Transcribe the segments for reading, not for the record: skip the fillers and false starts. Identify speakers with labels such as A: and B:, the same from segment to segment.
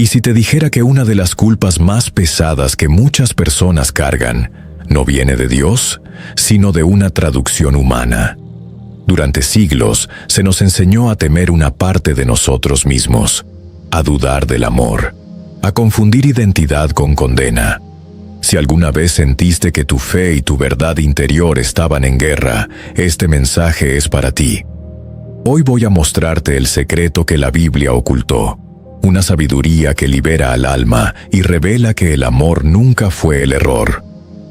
A: Y si te dijera que una de las culpas más pesadas que muchas personas cargan no viene de Dios, sino de una traducción humana. Durante siglos se nos enseñó a temer una parte de nosotros mismos, a dudar del amor, a confundir identidad con condena. Si alguna vez sentiste que tu fe y tu verdad interior estaban en guerra, este mensaje es para ti. Hoy voy a mostrarte el secreto que la Biblia ocultó, una sabiduría que libera al alma y revela que el amor nunca fue el error.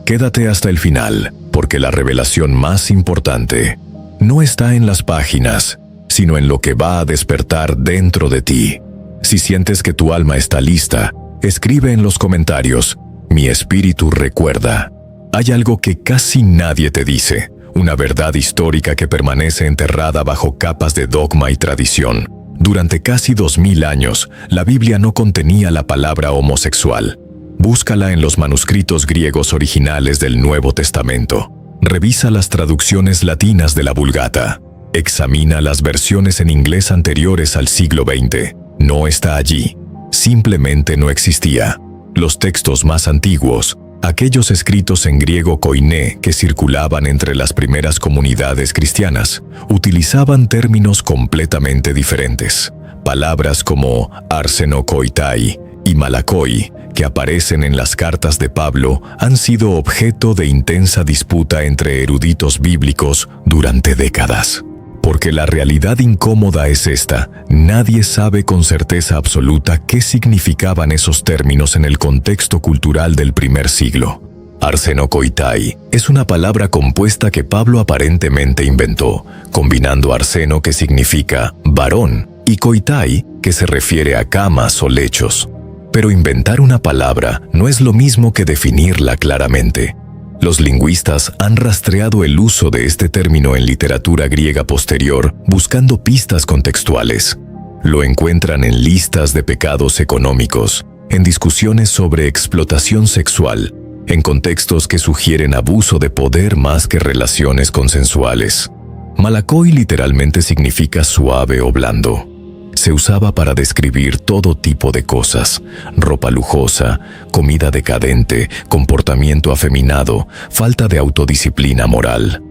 A: Quédate hasta el final, porque la revelación más importante no está en las páginas, sino en lo que va a despertar dentro de ti. Si sientes que tu alma está lista, escribe en los comentarios: mi espíritu recuerda. Hay algo que casi nadie te dice, una verdad histórica que permanece enterrada bajo capas de dogma y tradición. Durante casi 2000 años, la Biblia no contenía la palabra homosexual. Búscala en los manuscritos griegos originales del Nuevo Testamento. Revisa las traducciones latinas de la Vulgata. Examina las versiones en inglés anteriores al siglo XX. No está allí. Simplemente no existía. Los textos más antiguos, aquellos escritos en griego koiné que circulaban entre las primeras comunidades cristianas, utilizaban términos completamente diferentes. Palabras como arsenokoitai y malakoi, que aparecen en las cartas de Pablo, han sido objeto de intensa disputa entre eruditos bíblicos durante décadas. Porque la realidad incómoda es esta: nadie sabe con certeza absoluta qué significaban esos términos en el contexto cultural del primer siglo. Arsenokoitai es una palabra compuesta que Pablo aparentemente inventó, combinando arseno, que significa varón, y koitai, que se refiere a camas o lechos. Pero inventar una palabra no es lo mismo que definirla claramente. Los lingüistas han rastreado el uso de este término en literatura griega posterior, buscando pistas contextuales. Lo encuentran en listas de pecados económicos, en discusiones sobre explotación sexual, en contextos que sugieren abuso de poder más que relaciones consensuales. Malakoi literalmente significa suave o blando. Se usaba para describir todo tipo de cosas: ropa lujosa, comida decadente, comportamiento afeminado, falta de autodisciplina moral.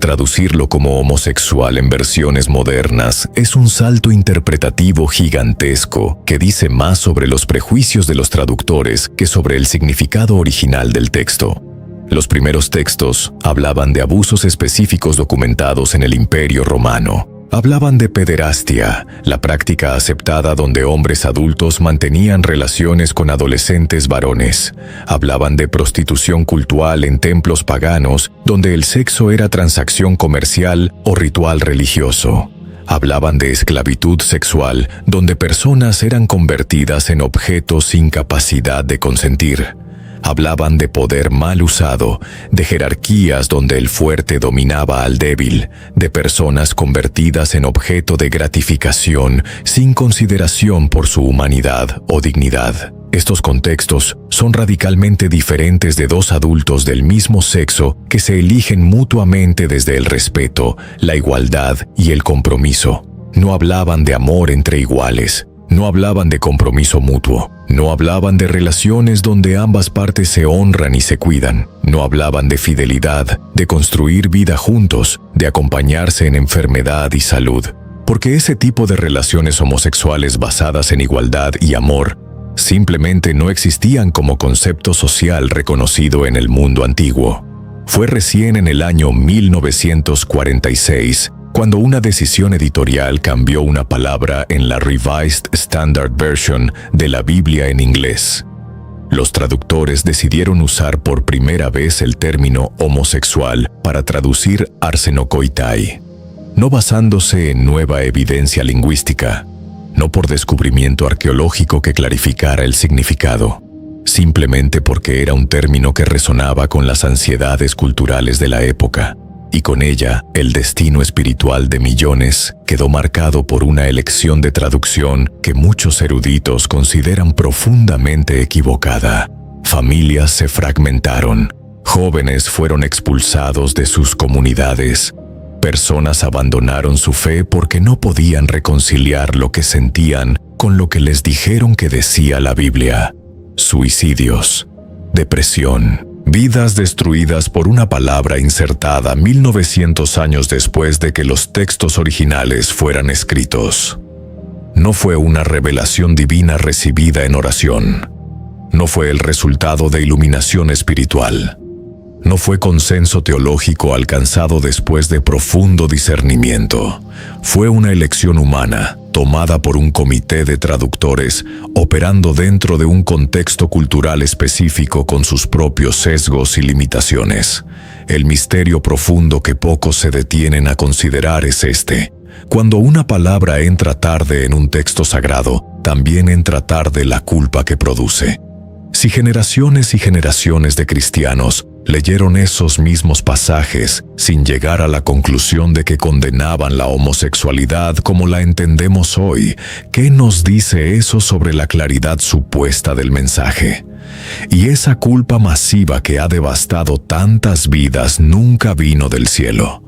A: Traducirlo como homosexual en versiones modernas es un salto interpretativo gigantesco que dice más sobre los prejuicios de los traductores que sobre el significado original del texto. Los primeros textos hablaban de abusos específicos documentados en el Imperio Romano. Hablaban de pederastia, la práctica aceptada donde hombres adultos mantenían relaciones con adolescentes varones. Hablaban de prostitución cultural en templos paganos, donde el sexo era transacción comercial o ritual religioso. Hablaban de esclavitud sexual, donde personas eran convertidas en objetos sin capacidad de consentir. Hablaban de poder mal usado, de jerarquías donde el fuerte dominaba al débil, de personas convertidas en objeto de gratificación sin consideración por su humanidad o dignidad. Estos contextos son radicalmente diferentes de dos adultos del mismo sexo que se eligen mutuamente desde el respeto, la igualdad y el compromiso. No hablaban de amor entre iguales. No hablaban de compromiso mutuo. No hablaban de relaciones donde ambas partes se honran y se cuidan. No hablaban de fidelidad, de construir vida juntos, de acompañarse en enfermedad y salud. Porque ese tipo de relaciones homosexuales basadas en igualdad y amor simplemente no existían como concepto social reconocido en el mundo antiguo. Fue recién en el año 1946 cuando una decisión editorial cambió una palabra en la Revised Standard Version de la Biblia en inglés. Los traductores decidieron usar por primera vez el término homosexual para traducir arsenokoitai, no basándose en nueva evidencia lingüística, no por descubrimiento arqueológico que clarificara el significado, simplemente porque era un término que resonaba con las ansiedades culturales de la época. Y con ella, el destino espiritual de millones quedó marcado por una elección de traducción que muchos eruditos consideran profundamente equivocada. Familias se fragmentaron, jóvenes fueron expulsados de sus comunidades, personas abandonaron su fe porque no podían reconciliar lo que sentían con lo que les dijeron que decía la Biblia: suicidios, depresión, vidas destruidas por una palabra insertada 1900 años después de que los textos originales fueran escritos. No fue una revelación divina recibida en oración. No fue el resultado de iluminación espiritual. No fue consenso teológico alcanzado después de profundo discernimiento. Fue una elección humana, tomada por un comité de traductores, operando dentro de un contexto cultural específico con sus propios sesgos y limitaciones. El misterio profundo que pocos se detienen a considerar es este: cuando una palabra entra tarde en un texto sagrado, también entra tarde la culpa que produce. Si generaciones y generaciones de cristianos leyeron esos mismos pasajes sin llegar a la conclusión de que condenaban la homosexualidad como la entendemos hoy, ¿qué nos dice eso sobre la claridad supuesta del mensaje? Y esa culpa masiva que ha devastado tantas vidas nunca vino del cielo.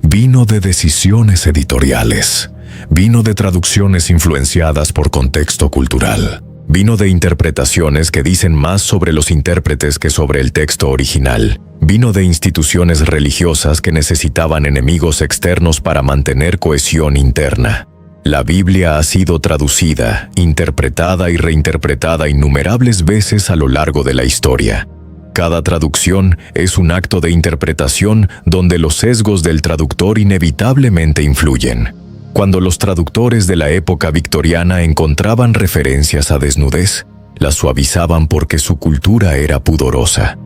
A: Vino de decisiones editoriales. Vino de traducciones influenciadas por contexto cultural. Vino de interpretaciones que dicen más sobre los intérpretes que sobre el texto original. Vino de instituciones religiosas que necesitaban enemigos externos para mantener cohesión interna. La Biblia ha sido traducida, interpretada y reinterpretada innumerables veces a lo largo de la historia. Cada traducción es un acto de interpretación donde los sesgos del traductor inevitablemente influyen. Cuando los traductores de la época victoriana encontraban referencias a desnudez, las suavizaban porque su cultura era pudorosa.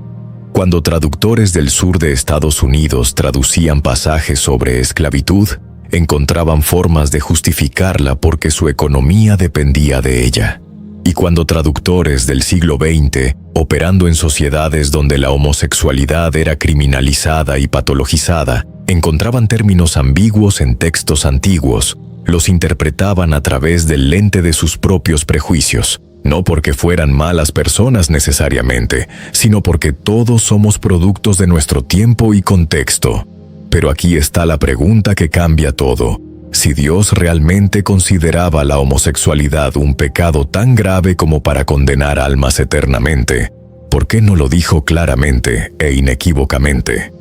A: Cuando traductores del sur de Estados Unidos traducían pasajes sobre esclavitud, encontraban formas de justificarla porque su economía dependía de ella. Y cuando traductores del siglo XX, operando en sociedades donde la homosexualidad era criminalizada y patologizada, encontraban términos ambiguos en textos antiguos, los interpretaban a través del lente de sus propios prejuicios, no porque fueran malas personas necesariamente, sino porque todos somos productos de nuestro tiempo y contexto. Pero aquí está la pregunta que cambia todo. Si Dios realmente consideraba la homosexualidad un pecado tan grave como para condenar almas eternamente, ¿por qué no lo dijo claramente e inequívocamente?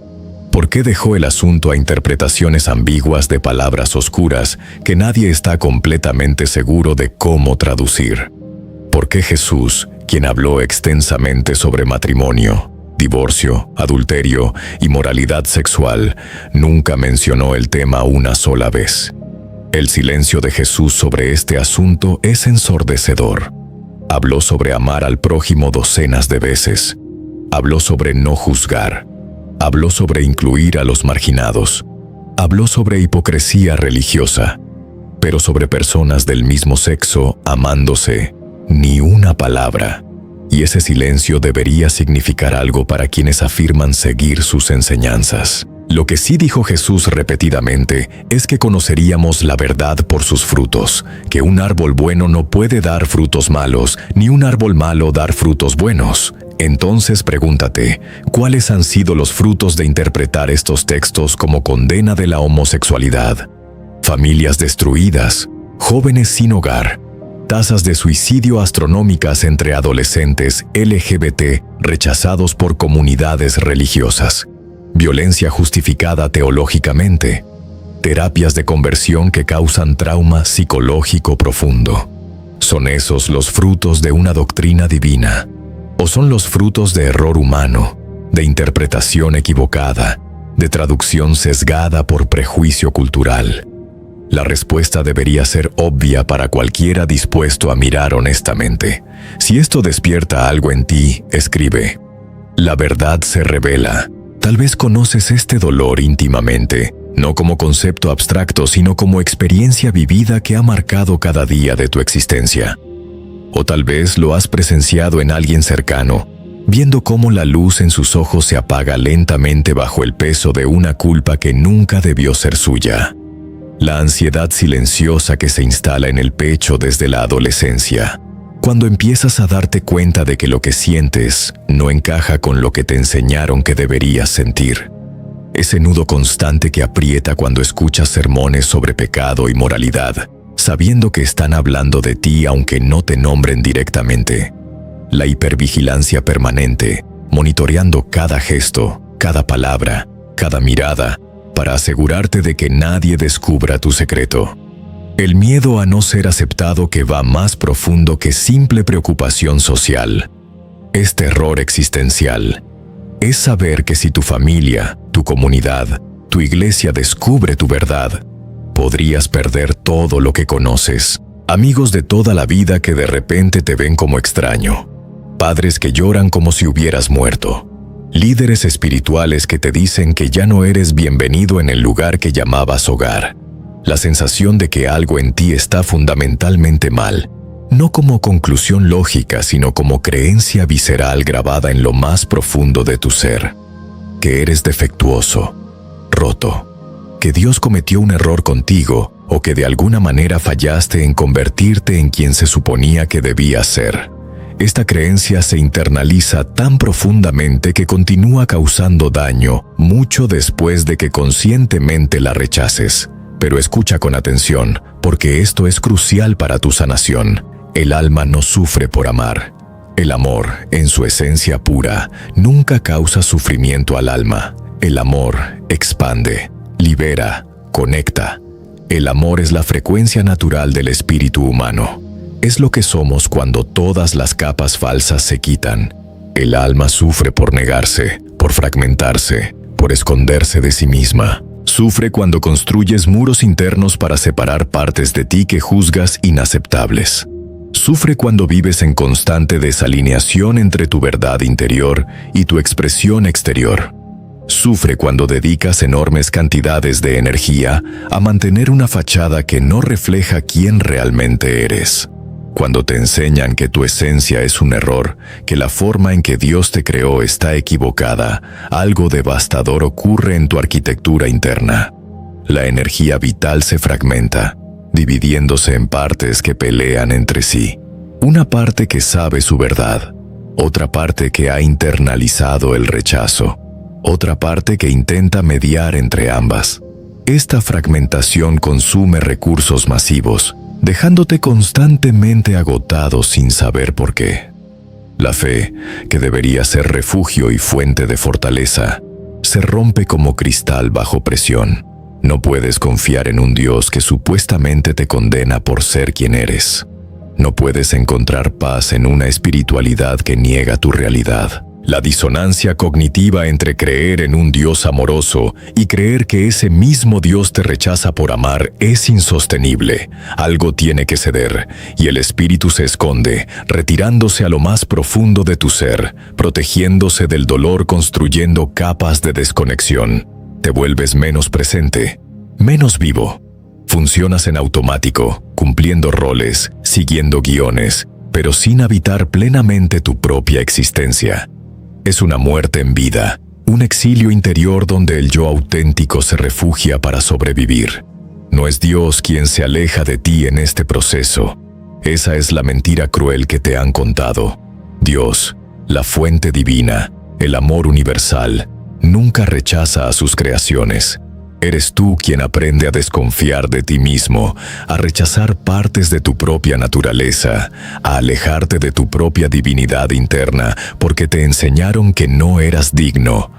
A: ¿Por qué dejó el asunto a interpretaciones ambiguas de palabras oscuras que nadie está completamente seguro de cómo traducir? ¿Por qué Jesús, quien habló extensamente sobre matrimonio, divorcio, adulterio y moralidad sexual, nunca mencionó el tema una sola vez? El silencio de Jesús sobre este asunto es ensordecedor. Habló sobre amar al prójimo docenas de veces. Habló sobre no juzgar. Habló sobre incluir a los marginados. Habló sobre hipocresía religiosa. Pero sobre personas del mismo sexo amándose, ni una palabra. Y ese silencio debería significar algo para quienes afirman seguir sus enseñanzas. Lo que sí dijo Jesús repetidamente es que conoceríamos la verdad por sus frutos, que un árbol bueno no puede dar frutos malos, ni un árbol malo dar frutos buenos. Entonces pregúntate, ¿cuáles han sido los frutos de interpretar estos textos como condena de la homosexualidad? Familias destruidas, jóvenes sin hogar, tasas de suicidio astronómicas entre adolescentes LGBT rechazados por comunidades religiosas, violencia justificada teológicamente, terapias de conversión que causan trauma psicológico profundo. ¿Son esos los frutos de una doctrina divina? ¿O son los frutos de error humano, de interpretación equivocada, de traducción sesgada por prejuicio cultural? La respuesta debería ser obvia para cualquiera dispuesto a mirar honestamente. Si esto despierta algo en ti, escribe. La verdad se revela. Tal vez conoces este dolor íntimamente, no como concepto abstracto, sino como experiencia vivida que ha marcado cada día de tu existencia. O tal vez lo has presenciado en alguien cercano, viendo cómo la luz en sus ojos se apaga lentamente bajo el peso de una culpa que nunca debió ser suya. La ansiedad silenciosa que se instala en el pecho desde la adolescencia, cuando empiezas a darte cuenta de que lo que sientes no encaja con lo que te enseñaron que deberías sentir. Ese nudo constante que aprieta cuando escuchas sermones sobre pecado y moralidad, sabiendo que están hablando de ti aunque no te nombren directamente. La hipervigilancia permanente, monitoreando cada gesto, cada palabra, cada mirada, para asegurarte de que nadie descubra tu secreto. El miedo a no ser aceptado que va más profundo que simple preocupación social. Es terror existencial. Es saber que si tu familia, tu comunidad, tu iglesia descubre tu verdad, podrías perder todo lo que conoces. Amigos de toda la vida que de repente te ven como extraño. Padres que lloran como si hubieras muerto. Líderes espirituales que te dicen que ya no eres bienvenido en el lugar que llamabas hogar. La sensación de que algo en ti está fundamentalmente mal, no como conclusión lógica, sino como creencia visceral grabada en lo más profundo de tu ser. Que eres defectuoso, roto, que Dios cometió un error contigo o que de alguna manera fallaste en convertirte en quien se suponía que debías ser. Esta creencia se internaliza tan profundamente que continúa causando daño mucho después de que conscientemente la rechaces. Pero escucha con atención, porque esto es crucial para tu sanación. El alma no sufre por amar. El amor, en su esencia pura, nunca causa sufrimiento al alma. El amor expande, libera, conecta. El amor es la frecuencia natural del espíritu humano. Es lo que somos cuando todas las capas falsas se quitan. El alma sufre por negarse, por fragmentarse, por esconderse de sí misma. Sufre cuando construyes muros internos para separar partes de ti que juzgas inaceptables. Sufre cuando vives en constante desalineación entre tu verdad interior y tu expresión exterior. Sufre cuando dedicas enormes cantidades de energía a mantener una fachada que no refleja quién realmente eres. Cuando te enseñan que tu esencia es un error, que la forma en que Dios te creó está equivocada, algo devastador ocurre en tu arquitectura interna. La energía vital se fragmenta, dividiéndose en partes que pelean entre sí. Una parte que sabe su verdad, otra parte que ha internalizado el rechazo, otra parte que intenta mediar entre ambas. Esta fragmentación consume recursos masivos, dejándote constantemente agotado sin saber por qué. La fe, que debería ser refugio y fuente de fortaleza, se rompe como cristal bajo presión. No puedes confiar en un Dios que supuestamente te condena por ser quien eres. No puedes encontrar paz en una espiritualidad que niega tu realidad. La disonancia cognitiva entre creer en un Dios amoroso y creer que ese mismo Dios te rechaza por amar es insostenible. Algo tiene que ceder, y el espíritu se esconde, retirándose a lo más profundo de tu ser, protegiéndose del dolor, construyendo capas de desconexión. Te vuelves menos presente, menos vivo. Funcionas en automático, cumpliendo roles, siguiendo guiones, pero sin habitar plenamente tu propia existencia. Es una muerte en vida, un exilio interior donde el yo auténtico se refugia para sobrevivir. No es Dios quien se aleja de ti en este proceso. Esa es la mentira cruel que te han contado. Dios, la fuente divina, el amor universal, nunca rechaza a sus creaciones. Eres tú quien aprende a desconfiar de ti mismo, a rechazar partes de tu propia naturaleza, a alejarte de tu propia divinidad interna, porque te enseñaron que no eras digno.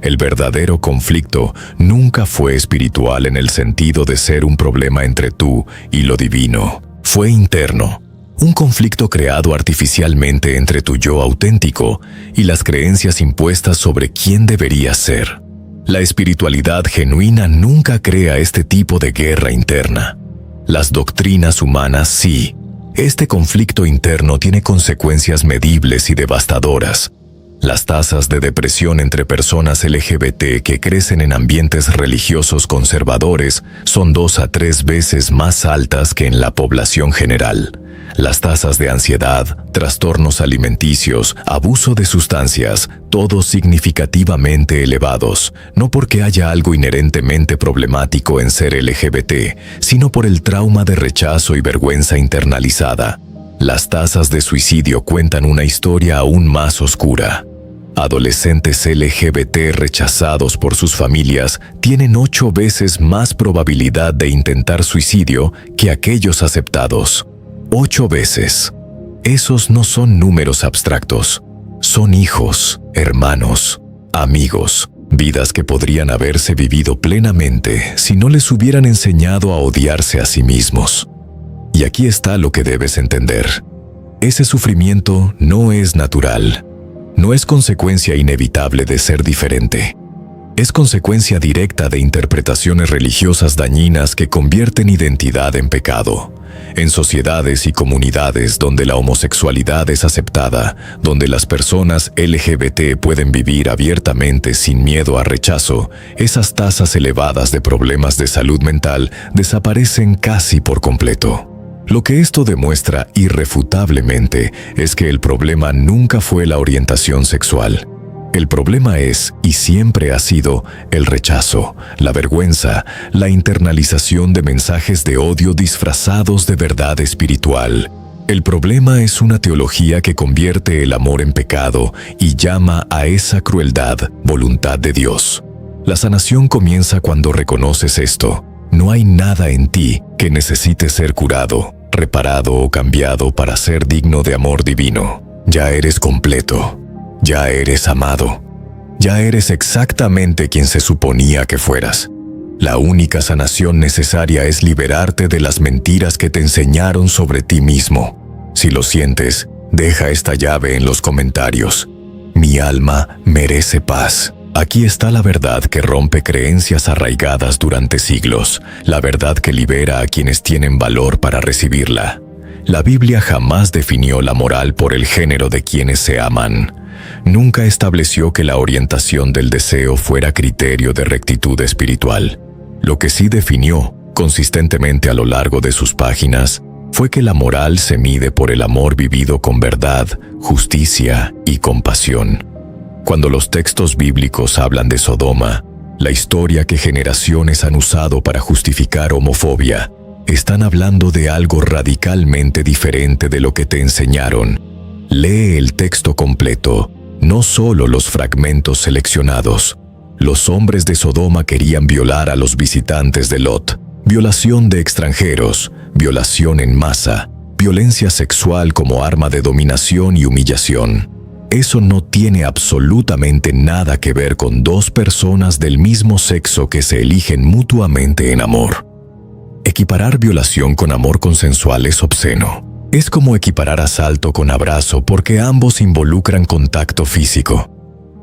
A: El verdadero conflicto nunca fue espiritual en el sentido de ser un problema entre tú y lo divino. Fue interno. Un conflicto creado artificialmente entre tu yo auténtico y las creencias impuestas sobre quién deberías ser. La espiritualidad genuina nunca crea este tipo de guerra interna. Las doctrinas humanas sí. Este conflicto interno tiene consecuencias medibles y devastadoras. Las tasas de depresión entre personas LGBT que crecen en ambientes religiosos conservadores son 2 a 3 veces más altas que en la población general. Las tasas de ansiedad, trastornos alimenticios, abuso de sustancias, todos significativamente elevados, no porque haya algo inherentemente problemático en ser LGBT, sino por el trauma de rechazo y vergüenza internalizada. Las tasas de suicidio cuentan una historia aún más oscura. Adolescentes LGBT rechazados por sus familias tienen 8 veces más probabilidad de intentar suicidio que aquellos aceptados. 8 veces. Esos no son números abstractos. Son hijos, hermanos, amigos, vidas que podrían haberse vivido plenamente si no les hubieran enseñado a odiarse a sí mismos. Y aquí está lo que debes entender. Ese sufrimiento no es natural. No es consecuencia inevitable de ser diferente. Es consecuencia directa de interpretaciones religiosas dañinas que convierten identidad en pecado. En sociedades y comunidades donde la homosexualidad es aceptada, donde las personas LGBT pueden vivir abiertamente sin miedo a rechazo, esas tasas elevadas de problemas de salud mental desaparecen casi por completo. Lo que esto demuestra irrefutablemente es que el problema nunca fue la orientación sexual. El problema es, y siempre ha sido, el rechazo, la vergüenza, la internalización de mensajes de odio disfrazados de verdad espiritual. El problema es una teología que convierte el amor en pecado y llama a esa crueldad voluntad de Dios. La sanación comienza cuando reconoces esto. No hay nada en ti que necesite ser curado, reparado o cambiado para ser digno de amor divino. Ya eres completo. Ya eres amado. Ya eres exactamente quien se suponía que fueras. La única sanación necesaria es liberarte de las mentiras que te enseñaron sobre ti mismo. Si lo sientes, deja esta llave en los comentarios. Mi alma merece paz. Aquí está la verdad que rompe creencias arraigadas durante siglos, la verdad que libera a quienes tienen valor para recibirla. La Biblia jamás definió la moral por el género de quienes se aman. Nunca estableció que la orientación del deseo fuera criterio de rectitud espiritual. Lo que sí definió, consistentemente a lo largo de sus páginas, fue que la moral se mide por el amor vivido con verdad, justicia y compasión. Cuando los textos bíblicos hablan de Sodoma, la historia que generaciones han usado para justificar homofobia, están hablando de algo radicalmente diferente de lo que te enseñaron. Lee el texto completo, no solo los fragmentos seleccionados. Los hombres de Sodoma querían violar a los visitantes de Lot, violación de extranjeros, violación en masa, violencia sexual como arma de dominación y humillación. Eso no tiene absolutamente nada que ver con dos personas del mismo sexo que se eligen mutuamente en amor. Equiparar violación con amor consensual es obsceno. Es como equiparar asalto con abrazo porque ambos involucran contacto físico.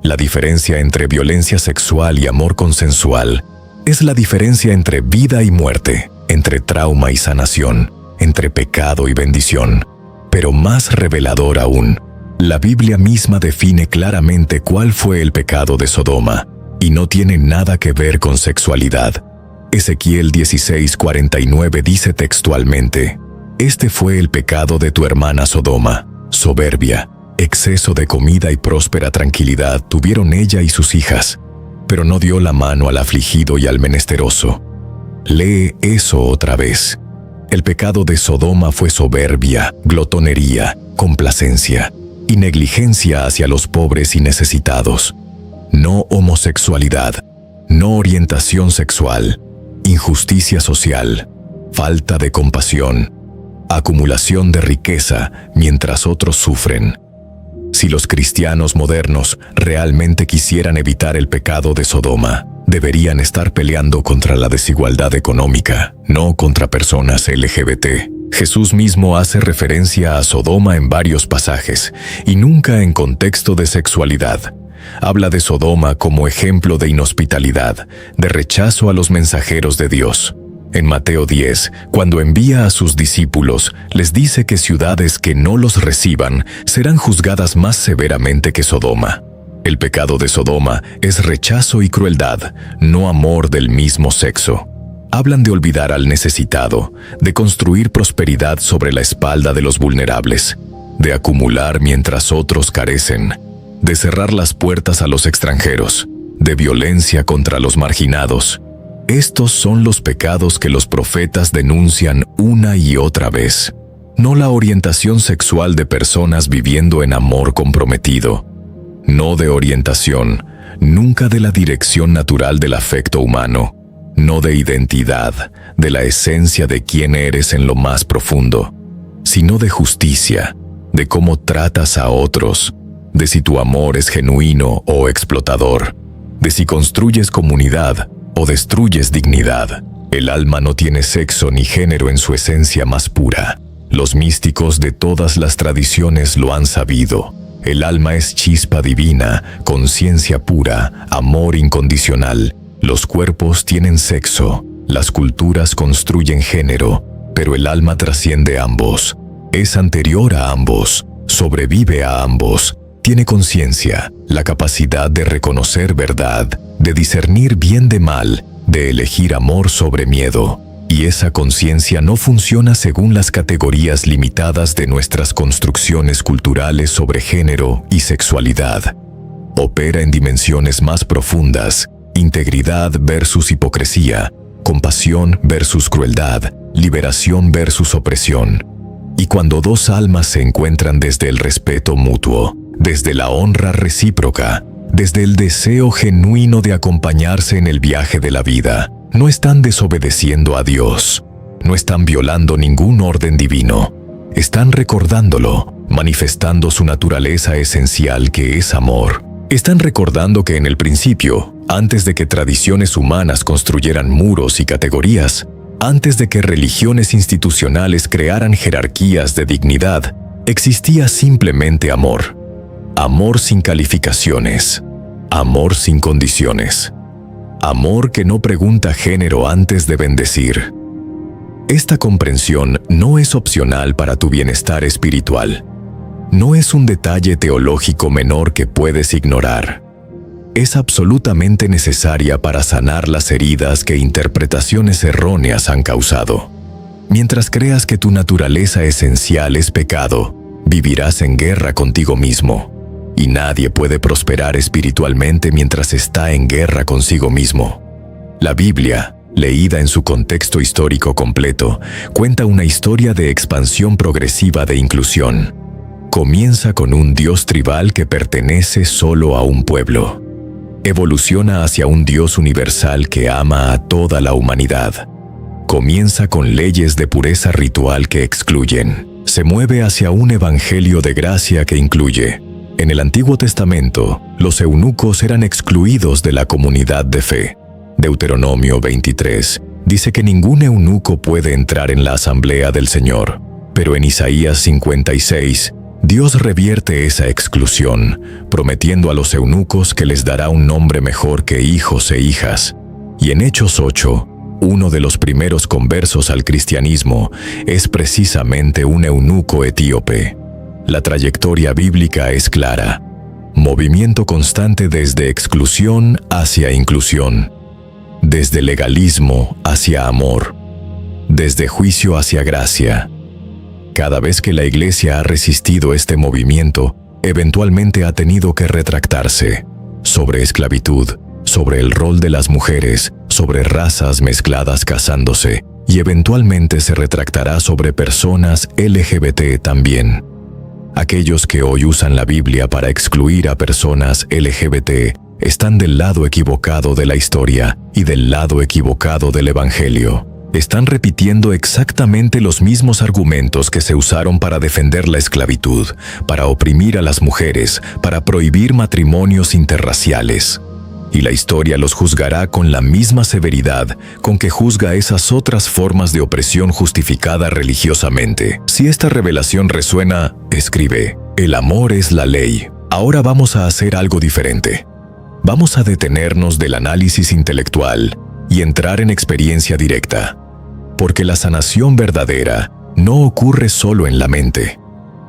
A: La diferencia entre violencia sexual y amor consensual es la diferencia entre vida y muerte, entre trauma y sanación, entre pecado y bendición. Pero más revelador aún, la Biblia misma define claramente cuál fue el pecado de Sodoma, y no tiene nada que ver con sexualidad. Ezequiel 16:49 dice textualmente: «Este fue el pecado de tu hermana Sodoma, soberbia, exceso de comida y próspera tranquilidad tuvieron ella y sus hijas, pero no dio la mano al afligido y al menesteroso». Lee eso otra vez. El pecado de Sodoma fue soberbia, glotonería, complacencia y negligencia hacia los pobres y necesitados. No homosexualidad, no orientación sexual, injusticia social, falta de compasión, acumulación de riqueza mientras otros sufren. Si los cristianos modernos realmente quisieran evitar el pecado de Sodoma, deberían estar peleando contra la desigualdad económica, no contra personas LGBT. Jesús mismo hace referencia a Sodoma en varios pasajes, y nunca en contexto de sexualidad. Habla de Sodoma como ejemplo de inhospitalidad, de rechazo a los mensajeros de Dios. En Mateo 10, cuando envía a sus discípulos, les dice que ciudades que no los reciban serán juzgadas más severamente que Sodoma. El pecado de Sodoma es rechazo y crueldad, no amor del mismo sexo. Hablan de olvidar al necesitado, de construir prosperidad sobre la espalda de los vulnerables, de acumular mientras otros carecen, de cerrar las puertas a los extranjeros, de violencia contra los marginados. Estos son los pecados que los profetas denuncian una y otra vez, no la orientación sexual de personas viviendo en amor comprometido. no de orientación, nunca de la dirección natural del afecto humano, no de identidad, de la esencia de quién eres en lo más profundo, sino de justicia, de cómo tratas a otros, de si tu amor es genuino o explotador, de si construyes comunidad o destruyes dignidad. El alma no tiene sexo ni género en su esencia más pura. Los místicos de todas las tradiciones lo han sabido. El alma es chispa divina, conciencia pura, amor incondicional. Los cuerpos tienen sexo, las culturas construyen género, pero el alma trasciende ambos. Es anterior a ambos, sobrevive a ambos, tiene conciencia, la capacidad de reconocer verdad, de discernir bien de mal, de elegir amor sobre miedo. Y esa conciencia no funciona según las categorías limitadas de nuestras construcciones culturales sobre género y sexualidad. Opera en dimensiones más profundas, integridad versus hipocresía, compasión versus crueldad, liberación versus opresión. Y cuando dos almas se encuentran desde el respeto mutuo, desde la honra recíproca, desde el deseo genuino de acompañarse en el viaje de la vida, no están desobedeciendo a Dios, no están violando ningún orden divino, están recordándolo, manifestando su naturaleza esencial que es amor. Están recordando que en el principio, antes de que tradiciones humanas construyeran muros y categorías, antes de que religiones institucionales crearan jerarquías de dignidad, existía simplemente amor. Amor sin calificaciones, amor sin condiciones, amor que no pregunta género antes de bendecir. Esta comprensión no es opcional para tu bienestar espiritual. No es un detalle teológico menor que puedes ignorar. Es absolutamente necesaria para sanar las heridas que interpretaciones erróneas han causado. Mientras creas que tu naturaleza esencial es pecado, vivirás en guerra contigo mismo. Y nadie puede prosperar espiritualmente mientras está en guerra consigo mismo. La Biblia, leída en su contexto histórico completo, cuenta una historia de expansión progresiva de inclusión. Comienza con un Dios tribal que pertenece solo a un pueblo. Evoluciona hacia un Dios universal que ama a toda la humanidad. Comienza con leyes de pureza ritual que excluyen. Se mueve hacia un evangelio de gracia que incluye. En el Antiguo Testamento, los eunucos eran excluidos de la comunidad de fe. Deuteronomio 23 dice que ningún eunuco puede entrar en la asamblea del Señor. Pero en Isaías 56, Dios revierte esa exclusión, prometiendo a los eunucos que les dará un nombre mejor que hijos e hijas. Y en Hechos 8, uno de los primeros conversos al cristianismo es precisamente un eunuco etíope. La trayectoria bíblica es clara. Movimiento constante desde exclusión hacia inclusión, desde legalismo hacia amor, desde juicio hacia gracia. Cada vez que la Iglesia ha resistido este movimiento, eventualmente ha tenido que retractarse sobre esclavitud, sobre el rol de las mujeres, sobre razas mezcladas casándose, y eventualmente se retractará sobre personas LGBT también. Aquellos que hoy usan la Biblia para excluir a personas LGBT están del lado equivocado de la historia y del lado equivocado del Evangelio. Están repitiendo exactamente los mismos argumentos que se usaron para defender la esclavitud, para oprimir a las mujeres, para prohibir matrimonios interraciales. Y la historia los juzgará con la misma severidad con que juzga esas otras formas de opresión justificada religiosamente. Si esta revelación resuena, escribe: el amor es la ley. Ahora vamos a hacer algo diferente. Vamos a detenernos del análisis intelectual y entrar en experiencia directa. Porque la sanación verdadera no ocurre solo en la mente.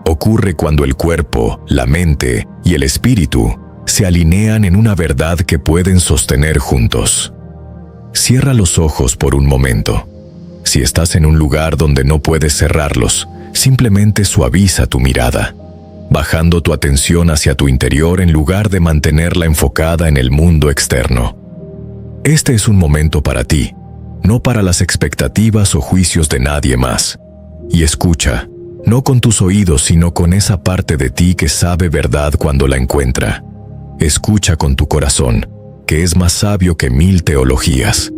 A: Ocurre cuando el cuerpo, la mente y el espíritu se alinean en una verdad que pueden sostener juntos. Cierra los ojos por un momento. Si estás en un lugar donde no puedes cerrarlos, simplemente suaviza tu mirada, bajando tu atención hacia tu interior en lugar de mantenerla enfocada en el mundo externo. Este es un momento para ti, no para las expectativas o juicios de nadie más. Y escucha, no con tus oídos, sino con esa parte de ti que sabe verdad cuando la encuentra. Escucha con tu corazón, que es más sabio que 1000 teologías.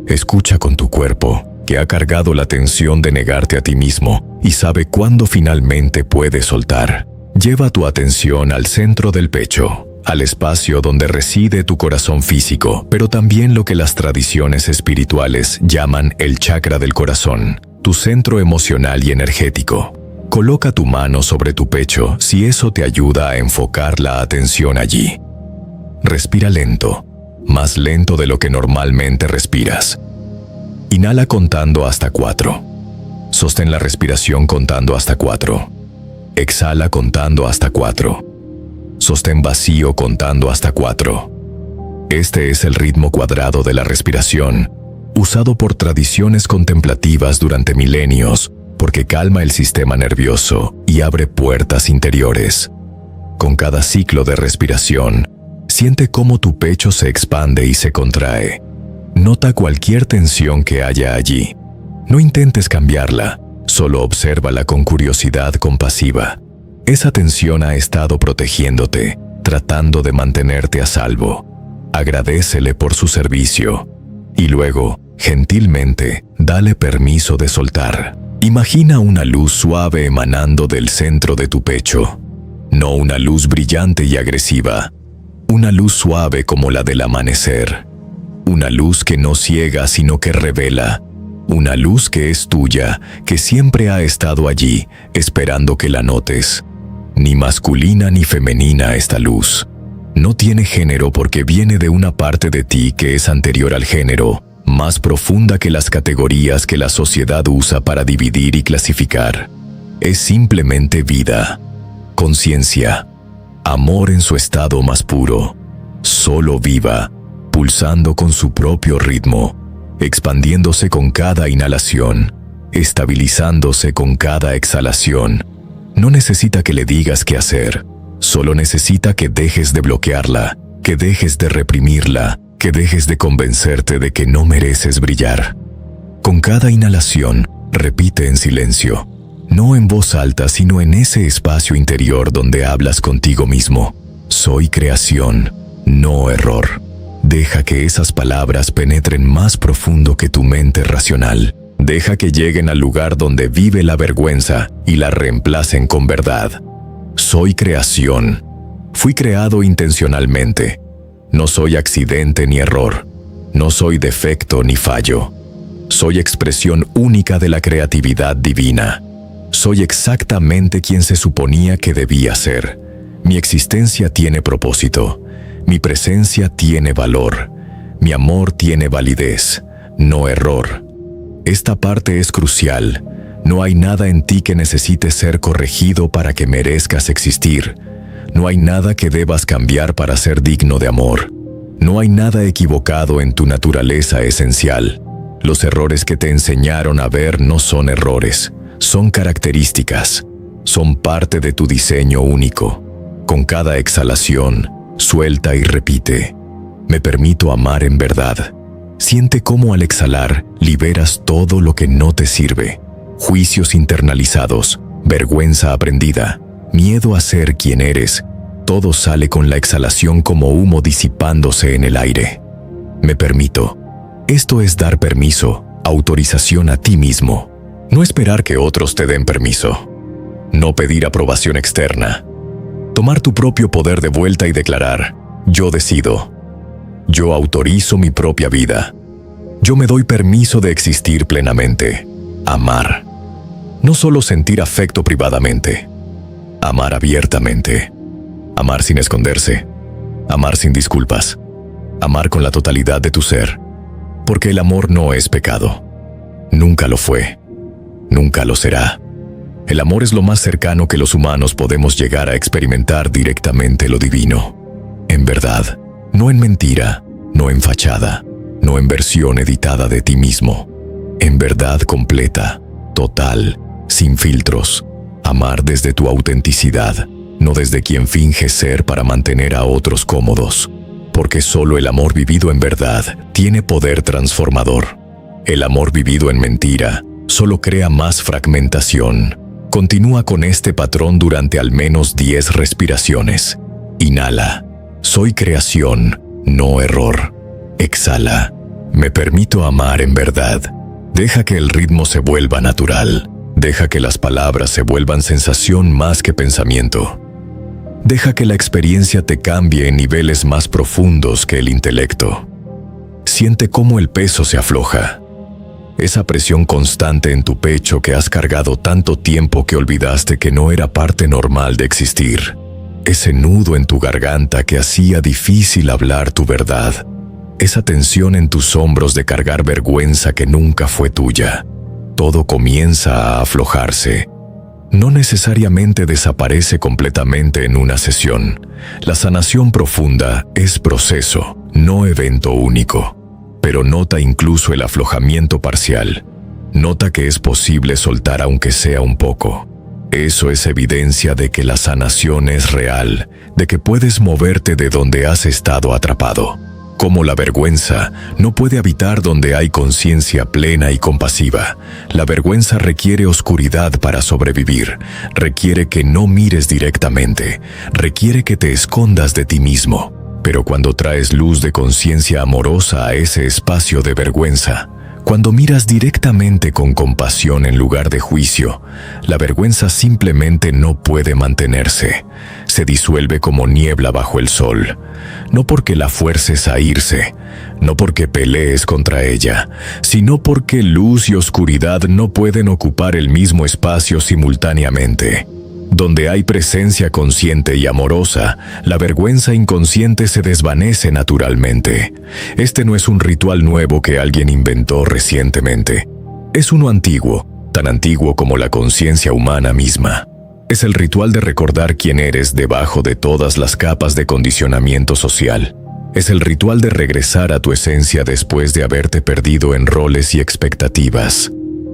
A: Escucha con tu cuerpo, que ha cargado la tensión de negarte a ti mismo y sabe cuándo finalmente puedes soltar. Lleva tu atención al centro del pecho, al espacio donde reside tu corazón físico, pero también lo que las tradiciones espirituales llaman el chakra del corazón, tu centro emocional y energético. Coloca tu mano sobre tu pecho si eso te ayuda a enfocar la atención allí. Respira lento, más lento de lo que normalmente respiras. Inhala contando hasta 4. Sostén la respiración contando hasta 4. Exhala contando hasta 4. Sostén vacío contando hasta 4. Este es el ritmo cuadrado de la respiración, usado por tradiciones contemplativas durante milenios, porque calma el sistema nervioso y abre puertas interiores. Con cada ciclo de respiración, siente cómo tu pecho se expande y se contrae. Nota cualquier tensión que haya allí. No intentes cambiarla, solo obsérvala con curiosidad compasiva. Esa tensión ha estado protegiéndote, tratando de mantenerte a salvo. Agradécele por su servicio. Y luego, gentilmente, dale permiso de soltar. Imagina una luz suave emanando del centro de tu pecho. No una luz brillante y agresiva. Una luz suave como la del amanecer. Una luz que no ciega sino que revela. Una luz que es tuya, que siempre ha estado allí, esperando que la notes. Ni masculina ni femenina esta luz. No tiene género porque viene de una parte de ti que es anterior al género, más profunda que las categorías que la sociedad usa para dividir y clasificar. Es simplemente vida, conciencia, amor en su estado más puro, solo viva, pulsando con su propio ritmo, expandiéndose con cada inhalación, estabilizándose con cada exhalación. No necesita que le digas qué hacer, solo necesita que dejes de bloquearla, que dejes de reprimirla, que dejes de convencerte de que no mereces brillar. Con cada inhalación, repite en silencio, no en voz alta, sino en ese espacio interior donde hablas contigo mismo. Soy creación, no error. Deja que esas palabras penetren más profundo que tu mente racional. Deja que lleguen al lugar donde vive la vergüenza y la reemplacen con verdad. Soy creación. Fui creado intencionalmente. No soy accidente ni error. No soy defecto ni fallo. Soy expresión única de la creatividad divina. Soy exactamente quien se suponía que debía ser. Mi existencia tiene propósito. Mi presencia tiene valor. Mi amor tiene validez, no error. Esta parte es crucial. No hay nada en ti que necesite ser corregido para que merezcas existir. No hay nada que debas cambiar para ser digno de amor. No hay nada equivocado en tu naturaleza esencial. Los errores que te enseñaron a ver no son errores, son características. Son parte de tu diseño único. Con cada exhalación, suelta y repite. Me permito amar en verdad. Siente cómo al exhalar liberas todo lo que no te sirve. Juicios internalizados, vergüenza aprendida, miedo a ser quien eres. Todo sale con la exhalación como humo disipándose en el aire. Me permito. Esto es dar permiso, autorización a ti mismo. No esperar que otros te den permiso. No pedir aprobación externa. Tomar tu propio poder de vuelta y declarar, yo decido. Yo autorizo mi propia vida. Yo me doy permiso de existir plenamente. Amar. No solo sentir afecto privadamente. Amar abiertamente. Amar sin esconderse. Amar sin disculpas. Amar con la totalidad de tu ser. Porque el amor no es pecado. Nunca lo fue. Nunca lo será. El amor es lo más cercano que los humanos podemos llegar a experimentar directamente lo divino. En verdad. No en mentira, no en fachada, no en versión editada de ti mismo. En verdad completa, total, sin filtros. Amar desde tu autenticidad, no desde quien finge ser para mantener a otros cómodos. Porque solo el amor vivido en verdad tiene poder transformador. El amor vivido en mentira solo crea más fragmentación. Continúa con este patrón durante al menos 10 respiraciones. Inhala. Soy creación, no error. Exhala. Me permito amar en verdad. Deja que el ritmo se vuelva natural. Deja que las palabras se vuelvan sensación más que pensamiento. Deja que la experiencia te cambie en niveles más profundos que el intelecto. Siente cómo el peso se afloja. Esa presión constante en tu pecho que has cargado tanto tiempo que olvidaste que no era parte normal de existir. Ese nudo en tu garganta que hacía difícil hablar tu verdad. Esa tensión en tus hombros de cargar vergüenza que nunca fue tuya. Todo comienza a aflojarse. No necesariamente desaparece completamente en una sesión. La sanación profunda es proceso, no evento único. Pero nota incluso el aflojamiento parcial. Nota que es posible soltar aunque sea un poco. Eso es evidencia de que la sanación es real, de que puedes moverte de donde has estado atrapado. Como la vergüenza no puede habitar donde hay conciencia plena y compasiva. La vergüenza requiere oscuridad para sobrevivir, requiere que no mires directamente, requiere que te escondas de ti mismo. Pero cuando traes luz de conciencia amorosa a ese espacio de vergüenza, cuando miras directamente con compasión en lugar de juicio, la vergüenza simplemente no puede mantenerse. Se disuelve como niebla bajo el sol. No porque la fuerces a irse, no porque pelees contra ella, sino porque luz y oscuridad no pueden ocupar el mismo espacio simultáneamente. Donde hay presencia consciente y amorosa, la vergüenza inconsciente se desvanece naturalmente. Este no es un ritual nuevo que alguien inventó recientemente. Es uno antiguo, tan antiguo como la conciencia humana misma. Es el ritual de recordar quién eres debajo de todas las capas de condicionamiento social. Es el ritual de regresar a tu esencia después de haberte perdido en roles y expectativas.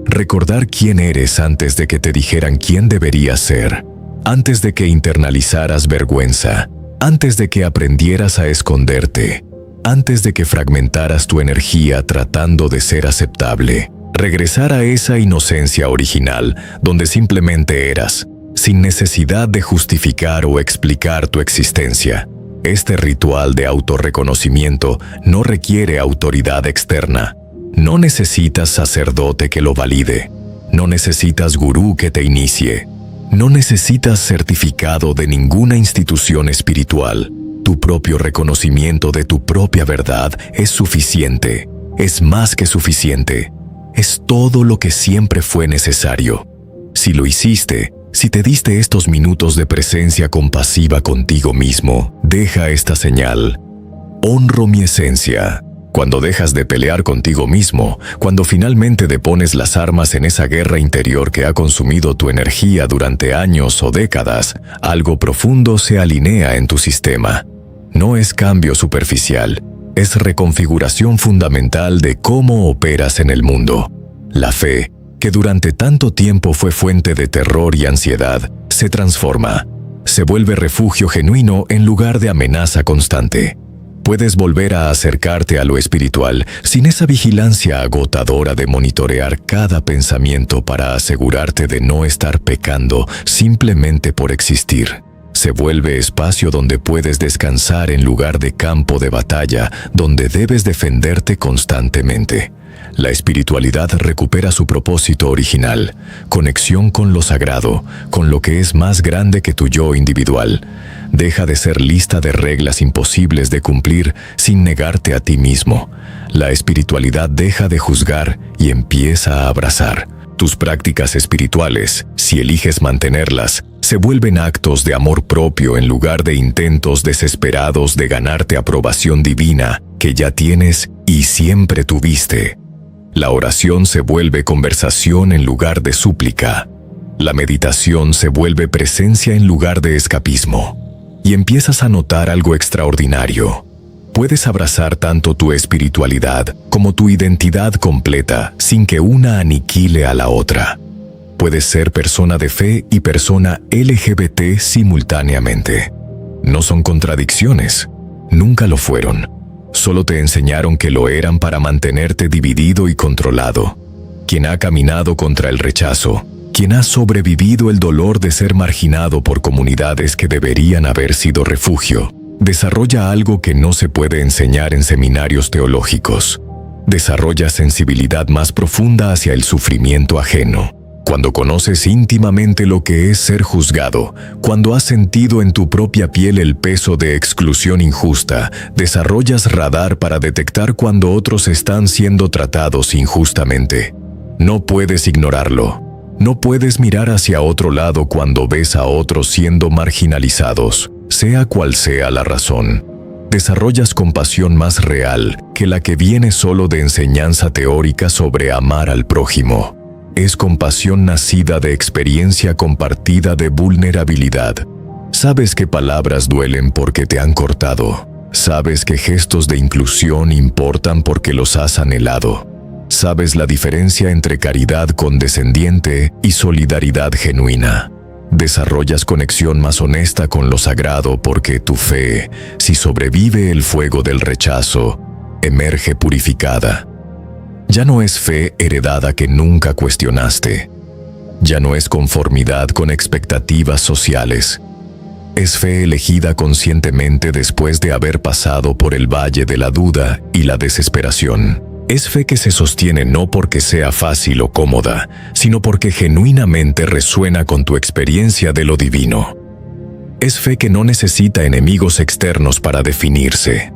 A: Recordar quién eres antes de que te dijeran quién deberías ser, antes de que internalizaras vergüenza, antes de que aprendieras a esconderte, antes de que fragmentaras tu energía tratando de ser aceptable. Regresar a esa inocencia original donde simplemente eras, sin necesidad de justificar o explicar tu existencia. Este ritual de autorreconocimiento no requiere autoridad externa. No necesitas sacerdote que lo valide. No necesitas gurú que te inicie. No necesitas certificado de ninguna institución espiritual. Tu propio reconocimiento de tu propia verdad es suficiente. Es más que suficiente. Es todo lo que siempre fue necesario. Si lo hiciste, si te diste estos minutos de presencia compasiva contigo mismo, deja esta señal. Honro mi esencia. Cuando dejas de pelear contigo mismo, cuando finalmente depones las armas en esa guerra interior que ha consumido tu energía durante años o décadas, algo profundo se alinea en tu sistema. No es cambio superficial, es reconfiguración fundamental de cómo operas en el mundo. La fe, que durante tanto tiempo fue fuente de terror y ansiedad, se transforma. Se vuelve refugio genuino en lugar de amenaza constante. Puedes volver a acercarte a lo espiritual sin esa vigilancia agotadora de monitorear cada pensamiento para asegurarte de no estar pecando simplemente por existir. Se vuelve espacio donde puedes descansar en lugar de campo de batalla donde debes defenderte constantemente. La espiritualidad recupera su propósito original, conexión con lo sagrado, con lo que es más grande que tu yo individual. Deja de ser lista de reglas imposibles de cumplir sin negarte a ti mismo. La espiritualidad deja de juzgar y empieza a abrazar. Tus prácticas espirituales, si eliges mantenerlas, se vuelven actos de amor propio en lugar de intentos desesperados de ganarte aprobación divina que ya tienes y siempre tuviste. La oración se vuelve conversación en lugar de súplica. La meditación se vuelve presencia en lugar de escapismo. Y empiezas a notar algo extraordinario. Puedes abrazar tanto tu espiritualidad como tu identidad completa sin que una aniquile a la otra. Puedes ser persona de fe y persona LGBT simultáneamente. No son contradicciones. Nunca lo fueron. Solo te enseñaron que lo eran para mantenerte dividido y controlado. Quien ha caminado contra el rechazo, quien ha sobrevivido el dolor de ser marginado por comunidades que deberían haber sido refugio, Desarrolla algo que no se puede enseñar en seminarios teológicos. Desarrolla sensibilidad más profunda hacia el sufrimiento ajeno. Cuando conoces íntimamente lo que es ser juzgado, cuando has sentido en tu propia piel el peso de exclusión injusta, desarrollas radar para detectar cuando otros están siendo tratados injustamente. No puedes ignorarlo. No puedes mirar hacia otro lado cuando ves a otros siendo marginalizados, sea cual sea la razón. Desarrollas compasión más real que la que viene solo de enseñanza teórica sobre amar al prójimo. Es compasión nacida de experiencia compartida de vulnerabilidad. Sabes que palabras duelen porque te han cortado. Sabes que gestos de inclusión importan porque los has anhelado. Sabes la diferencia entre caridad condescendiente y solidaridad genuina. Desarrollas conexión más honesta con lo sagrado porque tu fe, si sobrevive el fuego del rechazo, emerge purificada. Ya no es fe heredada que nunca cuestionaste. Ya no es conformidad con expectativas sociales. Es fe elegida conscientemente después de haber pasado por el valle de la duda y la desesperación. Es fe que se sostiene no porque sea fácil o cómoda, sino porque genuinamente resuena con tu experiencia de lo divino. Es fe que no necesita enemigos externos para definirse.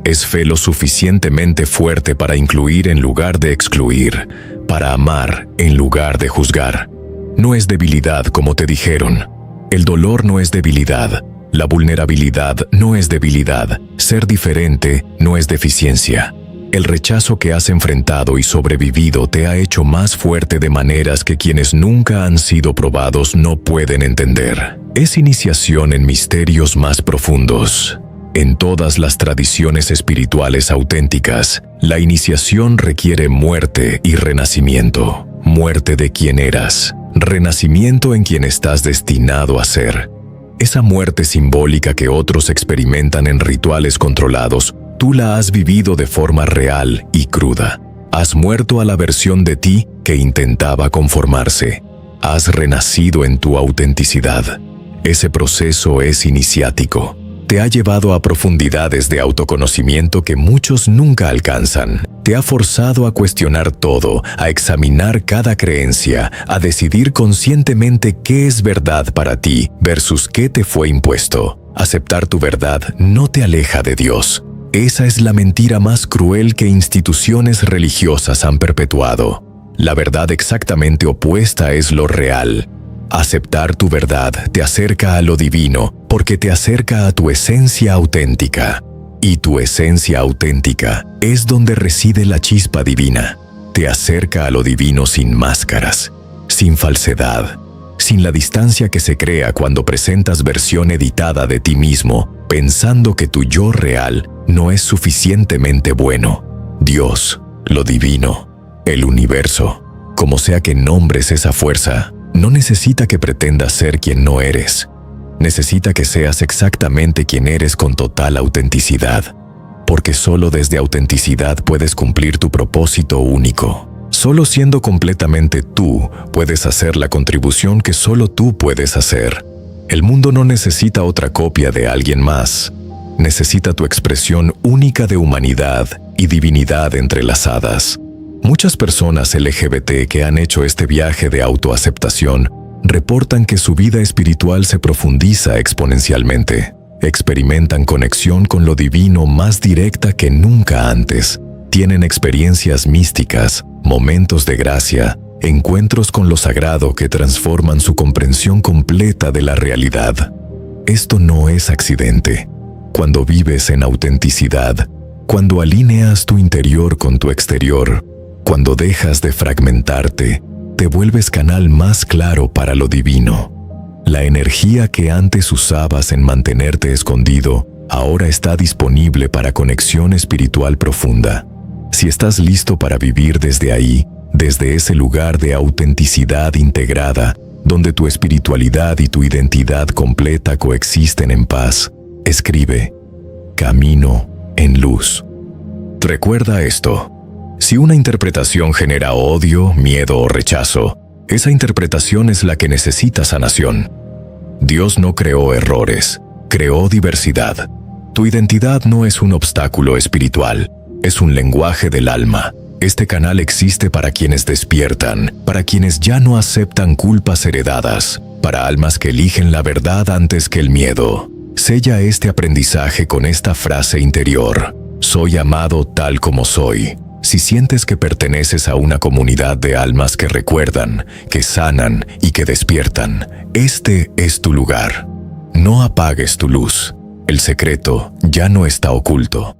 A: Es fe lo suficientemente fuerte para incluir en lugar de excluir, para amar en lugar de juzgar. No es debilidad como te dijeron. El dolor no es debilidad. La vulnerabilidad no es debilidad. Ser diferente no es deficiencia. El rechazo que has enfrentado y sobrevivido te ha hecho más fuerte de maneras que quienes nunca han sido probados no pueden entender. Es iniciación en misterios más profundos. En todas las tradiciones espirituales auténticas, la iniciación requiere muerte y renacimiento. Muerte de quien eras, renacimiento en quien estás destinado a ser. Esa muerte simbólica que otros experimentan en rituales controlados, tú la has vivido de forma real y cruda. Has muerto a la versión de ti que intentaba conformarse. Has renacido en tu autenticidad. Ese proceso es iniciático. Te ha llevado a profundidades de autoconocimiento que muchos nunca alcanzan. Te ha forzado a cuestionar todo, a examinar cada creencia, a decidir conscientemente qué es verdad para ti versus qué te fue impuesto. Aceptar tu verdad no te aleja de Dios. Esa es la mentira más cruel que instituciones religiosas han perpetuado. La verdad exactamente opuesta es lo real. Aceptar tu verdad te acerca a lo divino porque te acerca a tu esencia auténtica. Y tu esencia auténtica es donde reside la chispa divina. Te acerca a lo divino sin máscaras, sin falsedad, sin la distancia que se crea cuando presentas versión editada de ti mismo, pensando que tu yo real no es suficientemente bueno. Dios, lo divino, el universo, como sea que nombres esa fuerza, no necesita que pretendas ser quien no eres. Necesita que seas exactamente quien eres con total autenticidad, porque solo desde autenticidad puedes cumplir tu propósito único. Solo siendo completamente tú puedes hacer la contribución que solo tú puedes hacer. El mundo no necesita otra copia de alguien más. Necesita tu expresión única de humanidad y divinidad entrelazadas. Muchas personas LGBT que han hecho este viaje de autoaceptación reportan que su vida espiritual se profundiza exponencialmente. Experimentan conexión con lo divino más directa que nunca antes. Tienen experiencias místicas, momentos de gracia, encuentros con lo sagrado que transforman su comprensión completa de la realidad. Esto no es accidente. Cuando vives en autenticidad, cuando alineas tu interior con tu exterior, cuando dejas de fragmentarte, te vuelves canal más claro para lo divino. La energía que antes usabas en mantenerte escondido, ahora está disponible para conexión espiritual profunda. Si estás listo para vivir desde ahí, desde ese lugar de autenticidad integrada, donde tu espiritualidad y tu identidad completa coexisten en paz, escribe: Camino en luz. Recuerda esto. Si una interpretación genera odio, miedo o rechazo, esa interpretación es la que necesita sanación. Dios no creó errores, creó diversidad. Tu identidad no es un obstáculo espiritual, es un lenguaje del alma. Este canal existe para quienes despiertan, para quienes ya no aceptan culpas heredadas, para almas que eligen la verdad antes que el miedo. Sella este aprendizaje con esta frase interior: soy amado tal como soy. Si sientes que perteneces a una comunidad de almas que recuerdan, que sanan y que despiertan, este es tu lugar. No apagues tu luz. El secreto ya no está oculto.